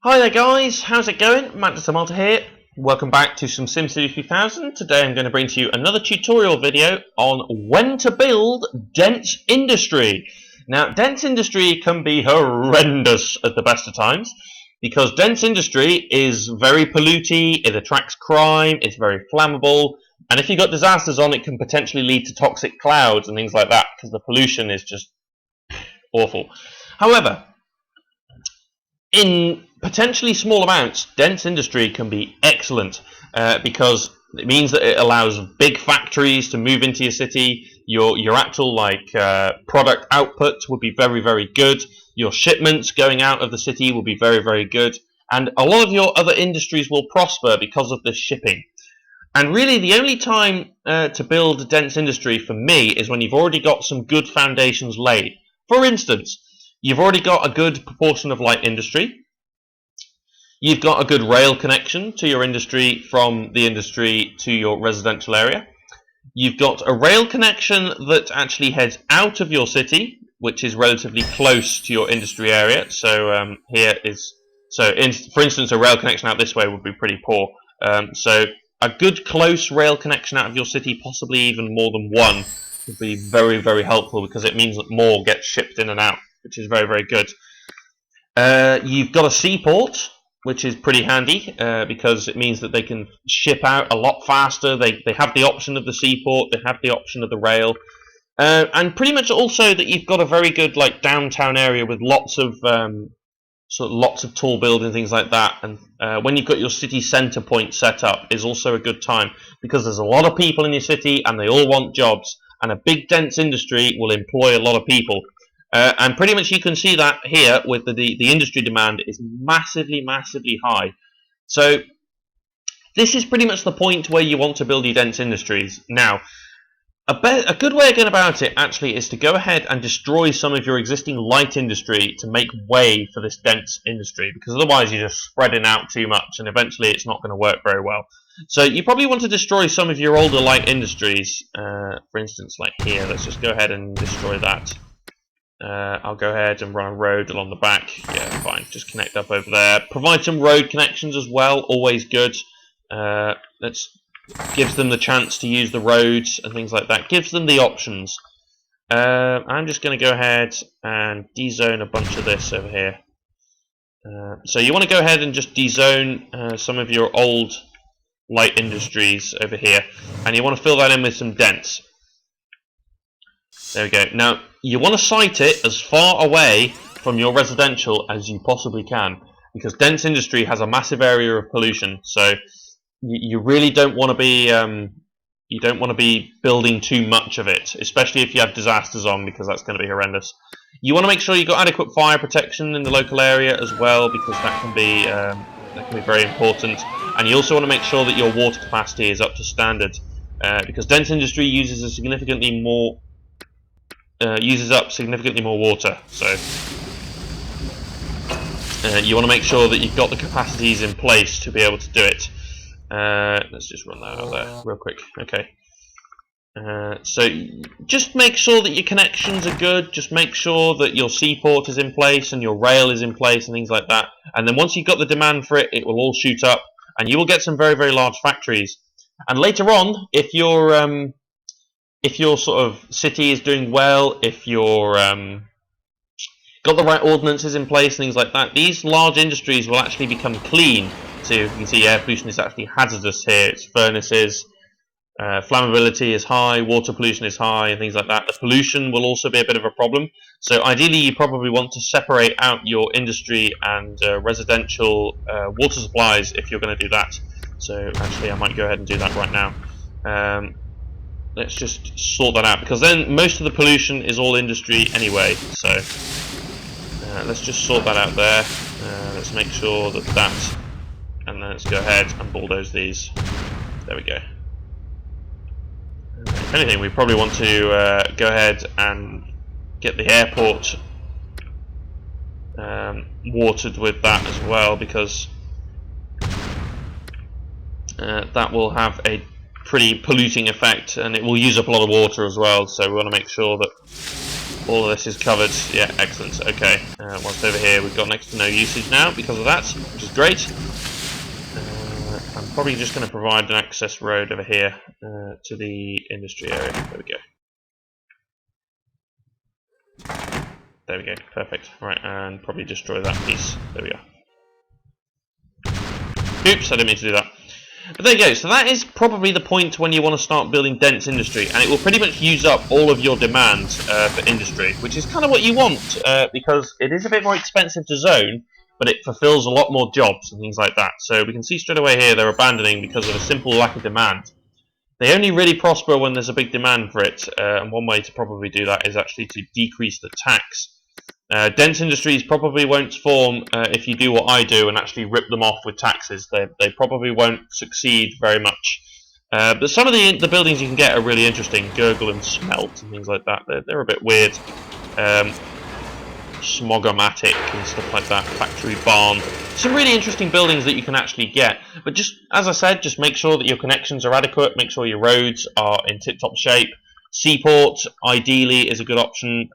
Hi there guys, how's it going? Matt Malta here. Welcome back to some SimCity 3000. Today I'm going to bring to you another tutorial video on when to build dense industry. Now, dense industry can be horrendous at the best of times because dense industry is very polluty, it attracts crime, it's very flammable, and if you've got disasters on, it can potentially lead to toxic clouds and things like that because the pollution is just awful. However, in potentially small amounts, dense industry can be excellent because it means that it allows big factories to move into your city. Your actual product output will be very, very good. Your shipments going out of the city will be very, very good, and a lot of your other industries will prosper because of this shipping. And really, the only time to build a dense industry for me is when you've already got some good foundations laid. For instance, you've already got a good proportion of light industry. You've got a good rail connection to your industry from the industry to your residential area. You've got a rail connection that actually heads out of your city, which is relatively close to your industry area. So for instance, a rail connection out this way would be pretty poor. So a good close rail connection out of your city, possibly even more than one, would be very, very helpful because it means that more gets shipped in and out, which is very, very good. You've got a seaport, which is pretty handy because it means that they can ship out a lot faster. They have the option of the seaport, they have the option of the rail, and pretty much also that you've got a very good downtown area with lots of tall buildings, things like that. And when you've got your city centre point set up is also a good time because there's a lot of people in your city and they all want jobs, and a big dense industry will employ a lot of people. And pretty much you can see that here with the industry demand is massively, massively high. So this is pretty much the point where you want to build your dense industries. Now, a good way of going about it actually is to go ahead and destroy some of your existing light industry to make way for this dense industry, because otherwise you're just spreading out too much and eventually it's not going to work very well. So you probably want to destroy some of your older light industries. For instance, like here, let's just go ahead and destroy that. I'll go ahead and run a road along the back. Yeah, fine. Just connect up over there. Provide some road connections as well. Always good. Gives them the chance to use the roads and things like that. Gives them the options. I'm just going to go ahead and dezone a bunch of this over here. So you want to go ahead and just dezone some of your old light industries over here, and you want to fill that in with some dense. There we go. Now, you want to site it as far away from your residential as you possibly can, because dense industry has a massive area of pollution. So you really don't want to be building too much of it, especially if you have disasters on, because that's going to be horrendous. You want to make sure you've got adequate fire protection in the local area as well, because that can be very important. And you also want to make sure that your water capacity is up to standard, because dense industry uses up significantly more water. So you want to make sure that you've got the capacities in place to be able to do it. Let's just run that out there real quick. Okay. So just make sure that your connections are good. Just make sure that your seaport is in place and your rail is in place and things like that. And then once you've got the demand for it, it will all shoot up, and you will get some very, very large factories. And later on, if your sort of city is doing well, if you're got the right ordinances in place, things like that, these large industries will actually become clean. So you can see air pollution is actually hazardous here. It's furnaces, flammability is high, water pollution is high, and things like that. The pollution will also be a bit of a problem. So ideally, you probably want to separate out your industry and residential water supplies if you're going to do that. So actually, I might go ahead and do that right now. Let's just sort that out, because then most of the pollution is all industry anyway. So let's just sort that out there. Let's make sure that, and then let's go ahead and bulldoze these. There we go. If anything, we probably want to go ahead and get the airport watered with that as well, because that will have a pretty polluting effect, and it will use up a lot of water as well. So we want to make sure that All of this is covered. Yeah, excellent. Okay, whilst over here we've got next to no usage now because of that, which is great. I'm probably just going to provide an access road over here to the industry area. There we go. There we go. Perfect. Right, and probably destroy that piece. There we go. Oops, I didn't mean to do that. But there you go. So that is probably the point when you want to start building dense industry, and it will pretty much use up all of your demand for industry, which is kind of what you want because it is a bit more expensive to zone, but it fulfills a lot more jobs and things like that. So we can see straight away here they're abandoning because of a simple lack of demand. They only really prosper when there's a big demand for it, and one way to probably do that is actually to decrease the tax. Dense industries probably won't form if you do what I do and actually rip them off with taxes. They probably won't succeed very much. But some of the buildings you can get are really interesting. Gurgle and Smelt and things like that. They're a bit weird. Smogomatic and stuff like that. Factory Barn. Some really interesting buildings that you can actually get. But just, as I said, just make sure that your connections are adequate. Make sure your roads are in tip-top shape. Seaport, ideally, is a good option.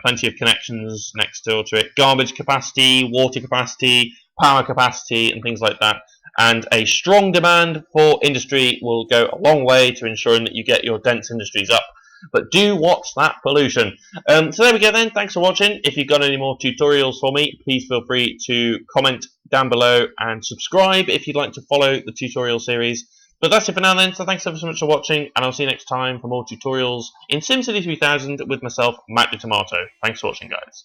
Plenty of connections next door to it. Garbage capacity, water capacity, power capacity, and things like that. And a strong demand for industry will go a long way to ensuring that you get your dense industries up. But do watch that pollution. So there we go then. Thanks for watching. If you've got any more tutorials for me, please feel free to comment down below and subscribe if you'd like to follow the tutorial series. But that's it for now then, so thanks ever so much for watching, and I'll see you next time for more tutorials in SimCity 3000 with myself, Matt the Tomato. Thanks for watching, guys.